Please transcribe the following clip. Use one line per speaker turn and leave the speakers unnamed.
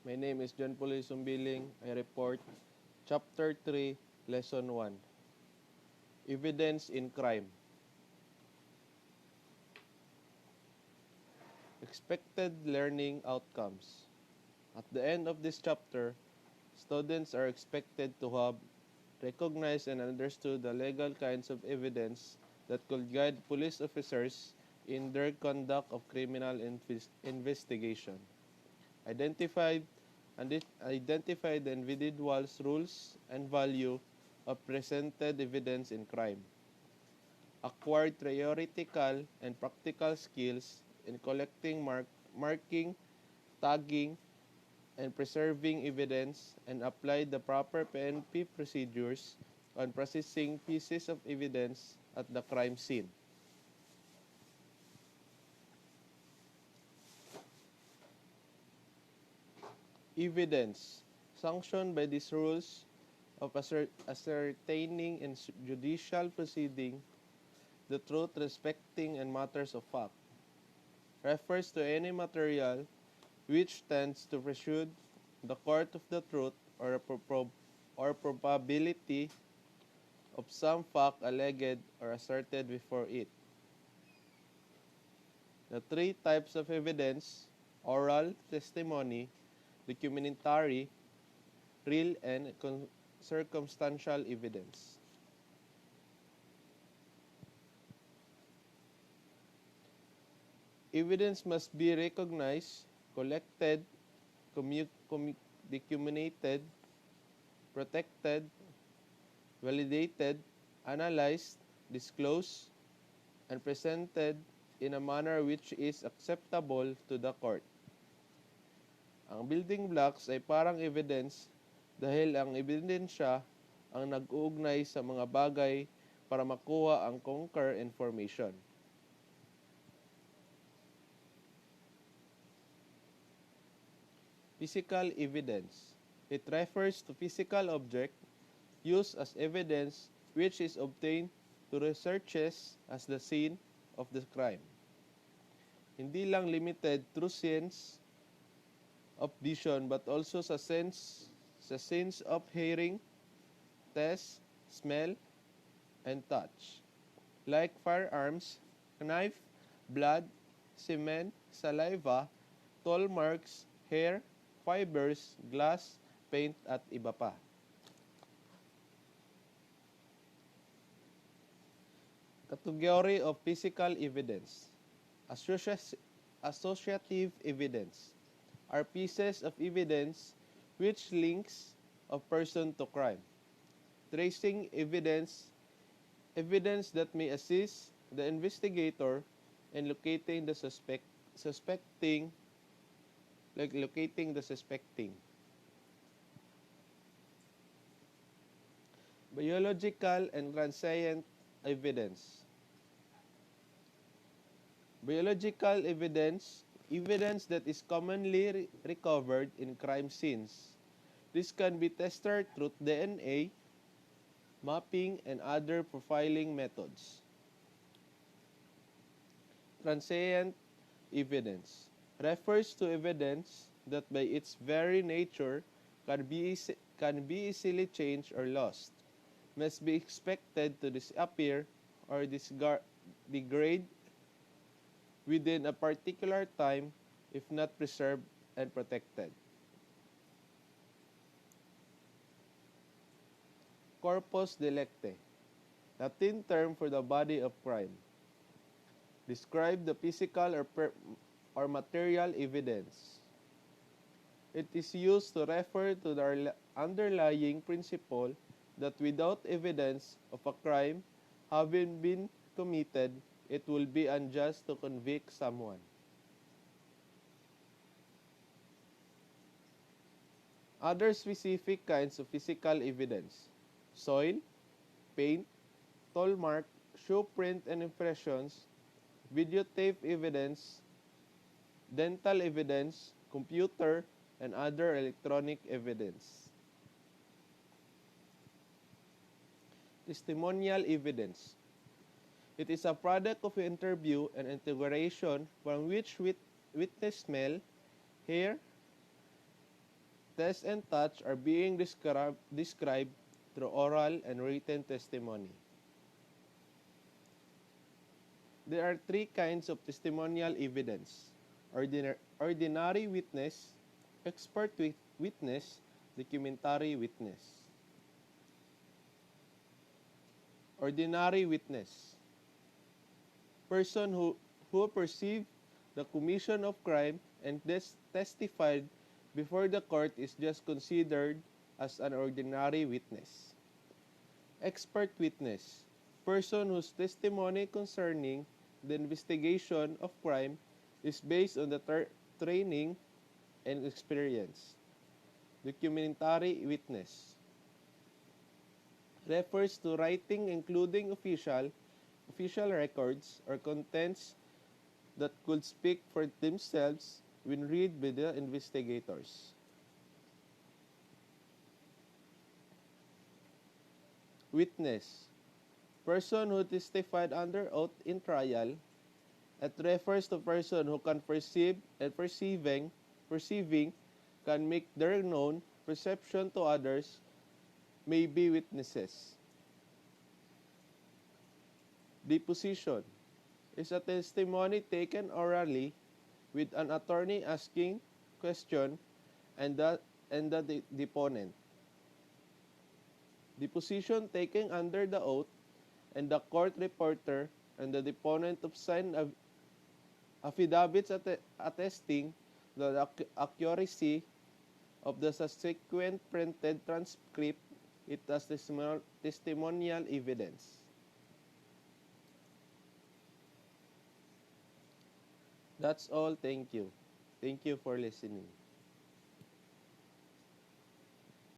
My name is John Puloy Sumbiling. I report Chapter 3, Lesson 1, Evidence in Crime. Expected learning outcomes. At the end of this chapter, students are expected to have recognized and understood the legal kinds of evidence that could guide police officers in their conduct of criminal investigation. Identified the individual's rules and value of presented evidence in crime. Acquired theoretical and practical skills in collecting, marking, tagging, and preserving evidence, and applied the proper PNP procedures on processing pieces of evidence at the crime scene. Evidence. Sanctioned by these rules of ascertaining in judicial proceeding the truth respecting and matters of fact, refers to any material which tends to persuade the court of the truth or probability of some fact alleged or asserted before it. The three types of evidence: oral testimony, documentary, real and circumstantial evidence. Evidence must be recognized, collected, documented, protected, validated, analyzed, disclosed, and presented in a manner which is acceptable to the court. Ang building blocks ay parang evidence dahil ang ebidensya ang nag-uugnay sa mga bagay para makuha ang concrete information. Physical evidence. It refers to physical object used as evidence which is obtained to researches as the scene of the crime. Hindi lang limited through sense of vision but also sa sense of hearing, taste, smell, and touch. Like firearms, knife, blood, cement, saliva, toll marks, hair, fibers, glass, paint, at iba pa. Category of physical evidence. Associative evidence are pieces of evidence which links a person to crime. Tracing evidence that may assist the investigator in locating the suspecting. Biological and transient evidence. Biological evidence that is commonly recovered in crime scenes. This can be tested through DNA, mapping, and other profiling methods. Transient evidence refers to evidence that by its very nature can be easily changed or lost, must be expected to disappear or degrade within a particular time if not preserved and protected. Corpus delicti, Latin term for the body of crime. Describe the physical or material evidence. It is used to refer to the underlying principle that without evidence of a crime having been committed, it will be unjust to convict someone. Other specific kinds of physical evidence: soil, paint, toll mark, shoe print and impressions, videotape evidence, dental evidence, computer, and other electronic evidence. Testimonial evidence. It is a product of interview and interrogation from which witness smell, hear, Test and touch are being described through oral and written testimony. There are three kinds of testimonial evidence: ordinary witness, expert witness, documentary witness. Ordinary witness: person who perceived the commission of crime and testified before the court is just considered as an ordinary witness. Expert witness: person whose testimony concerning the investigation of crime is based on the training and experience. Documentary witness refers to writing including official records or contents that could speak for themselves when read by the investigators. Witness: person who testified under oath in trial. It refers to person who can perceive and perceiving can make their known perception to others, may be witnesses. Deposition is a testimony taken orally with an attorney asking question and the deponent. Deposition taken under the oath and the court reporter and the deponent of signed affidavits attesting the accuracy of the subsequent printed transcript. It as testimonial evidence. That's all. Thank you. Thank you for listening.